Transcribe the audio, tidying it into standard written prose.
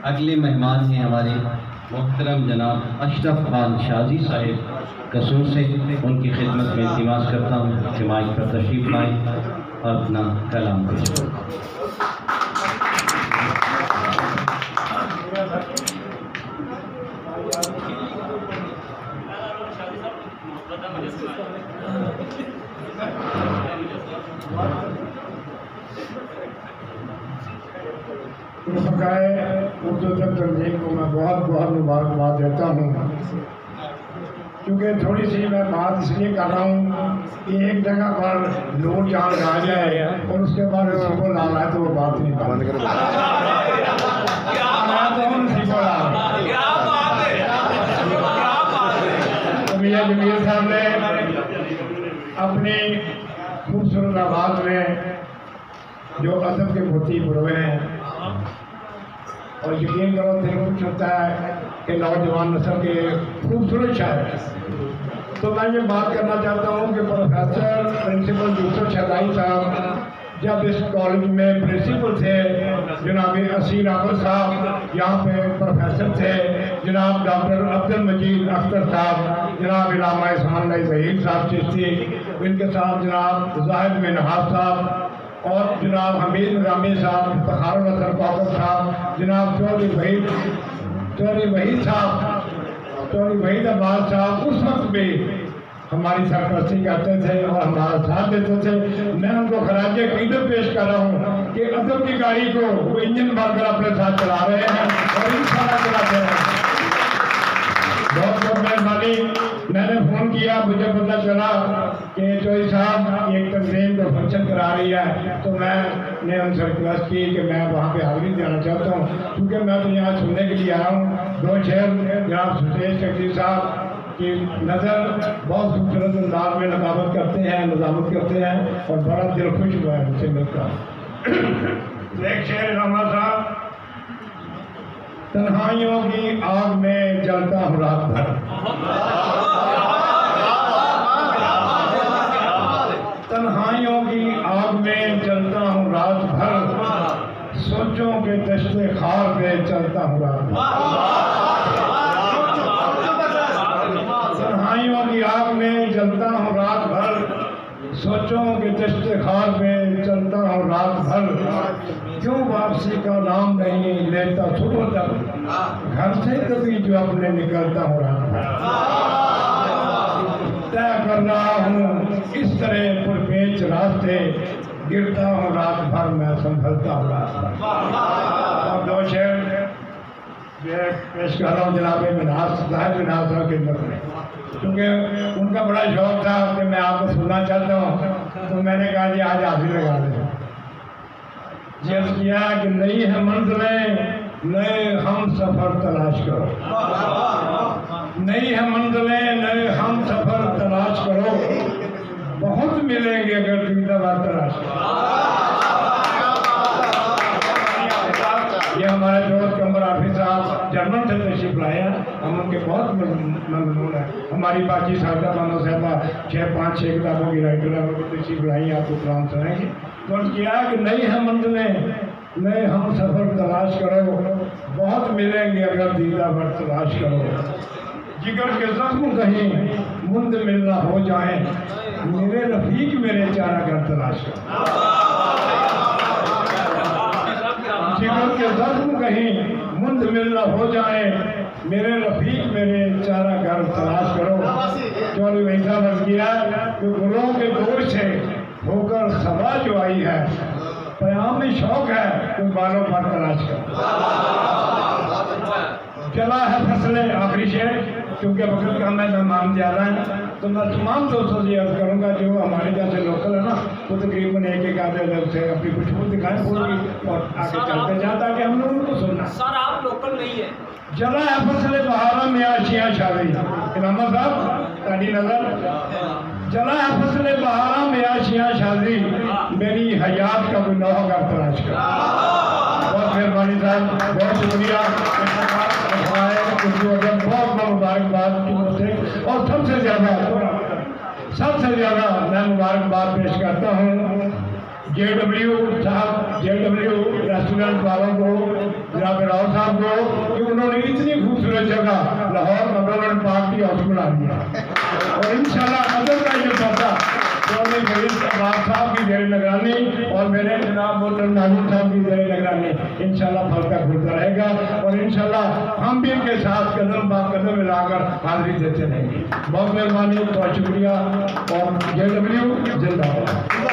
अगले मेहमान हैं हमारे मोहतरम जनाब अशरफ खान शाजी साहिब कसूर से। उनकी खिदमत में इल्तिमास करता हूँ कि माइक पर तशरीफ लाएँ और अपना कलाम पेश करें। उर्दू तंजीम को मैं बहुत बहुत मुबारकबाद देता हूँ, क्योंकि थोड़ी सी मैं बात इसलिए कर रहा हूँ कि एक जगह पर लोग जान आ जाए और उसके बाद उसी को ला लाए तो वो बात नहीं बंद कर। मियां जमीर साहब ने अपनी खूबसूरत आवाज़ में जो अदब के मोती बुरोए हैं, और यकीन करो दिल कुछ होता है कि नौजवान नस्ल के खूबसूरत शायर। तो मैं ये बात करना चाहता हूँ कि प्रोफेसर प्रिंसिपल यूसुफ शहदाई साहब जब इस कॉलेज में प्रिंसिपल थे, जनाब असीर अहमद साहब यहाँ पे प्रोफेसर थे, जनाब डॉक्टर अब्दुल मजीद अख्तर साहब, जनाब इलामा इस्माइल ज़हीर साहब चिश्ती, इनके साथ जनाब जाहिद मिनहाज साहब और जनाब हमीद निज़ामी साहब, इफ्तिखारुल हसन कौकब साहब, जनाब चौधरी वहीद अब्बास साहब उस वक्त भी हमारी सरपरस्ती करते थे और हमारा साथ देते थे। मैं उनको खराज अक़ीदत पेश कर रहा हूँ कि अदब की गाड़ी को वो इंजन भरकर अपने साथ चला रहे हैं और इंशाअल्लाह चलाते हैं। बहुत बहुत मेहरबानी। मैंने फ़ोन किया, मुझे पता चला कि चौधरी साहब एक तंजीम का फंक्शन करा रही है, तो मैंने उनसे रिक्वेस्ट की कि मैं वहाँ पे हाज़िरी देना चाहता हूँ, क्योंकि मैं तो यहाँ सुनने के लिए आया हूँ। दो शेर जनाब सुरेश चक्री साहब की नज़र बहुत खूबसूरत अंदाज में नज़ामत करते हैं और बड़ा दिल खुश हुआ है उनसे मिलकर। एक शेर रामा साहब, तन्हाइयों की आग में जलता हूँ रात भर, तन्हाइयों की आग में जलता हूँ रात भर, सोचों के दश्ते खार पे चलता हूँ रात भर। तन्हाइयों की आग में जलता हूँ रात भर, सोचों के दश्ते खार पे चलता हूँ रात भर, क्यों वापसी का नाम नहीं लेता सुबह तक, घर से कभी जो अपने निकलता हूँ रात भर। तय कर रहा हूँ इस तरह पुरपेच रास्ते, गिरता हूँ रात भर मैं संभलता हूँ रात भर। और दो शेर पेश कर रहा हूँ जनाब मिनहाज साहब की खिदमत में, क्योंकि उनका बड़ा शौक था कि मैं आपको सुनना चाहता हूँ, तो मैंने कहा जी आज आप ही लगा दें। जब किया कि नई है मंजिलें नए हम सफ़र तलाश करो, नई है मंजिलें नए हम सफ़र तलाश करो, बहुत मिलेंगे अगर जिंदा तलाश करो। ये हमारे दोस्त कमर आफिस साहब जर्मन से तशरीफ लाए हैं, हम उनके बहुत ममनून हैं। हमारी बाकी साहिबा बानो साहबा 6 किताबों की राइटर है, उनको तशरीफ लाई, आपको कलाम सुनाएंगे। तो किया कि नई है मंजिलें नए हम सफ़र तलाश करो, बहुत मिलेंगे अगर दीदा भर तलाश करो, जिगर के जख्म कहीं मुंद मिलना हो जाए, मेरे रफीक मेरे चारा घर तलाश करो। जिगर के जख्म कहीं मुंद मिलना हो जाए, मेरे रफीक मेरे चारा घर तलाश करो। चौधरी वैसा बस किया कि गुलों के गोश से होकर सभा जो आई है, प्याम में शौक है तुम बालों पर तलाश करो। चला है फसलें आखिरी शेर, क्योंकि वक्त का मैं मेहमान ज़्यादा है, तो मैं तमाम दोस्तों से अर्ज करूँगा जो हमारे जैसे लोकल है ना, वो तकरीबन एक आधे लोग से अपनी खुशबू दिखाएं पूरी और आगे चलते जाए ताकि हम लोगों को सुनना। सर आप लोकल नहीं है। जला है फसले बहारा में आशियाँ शादी, इमाम साहब ताड़ी नजर, जला है फसले बहारा में आशियाँ शादी, मेरी हयात का गुनाह का तलाश कर। बहुत मेहरबानी साहब, बहुत शुक्रिया। बहुत मुबारकबाद की तरफ से, और सबसे ज़्यादा मैं मुबारकबाद पेश करता हूँ JW साहब, JW रेस्टोरेंट वालों को, जनाब राव साहब को, कि उन्होंने इतनी खूबसूरत जगह लाहौर में गवर्नमेंट पार्टी हाउस बना दिया और इंशाल्लाह अदब का ये पता साहब की जेर निगरानी और मेरे जनाब मोहतरम नाज़िम साहब की जेर निगरानी इंशाल्लाह फलका खुलता रहेगा और इंशाल्लाह हम भी इनके साथ कदम बा कदम मिलाकर हाजिरी देते रहेंगे। बहुत मेहरबानी, बहुत शुक्रिया और JW जिंदाबाद।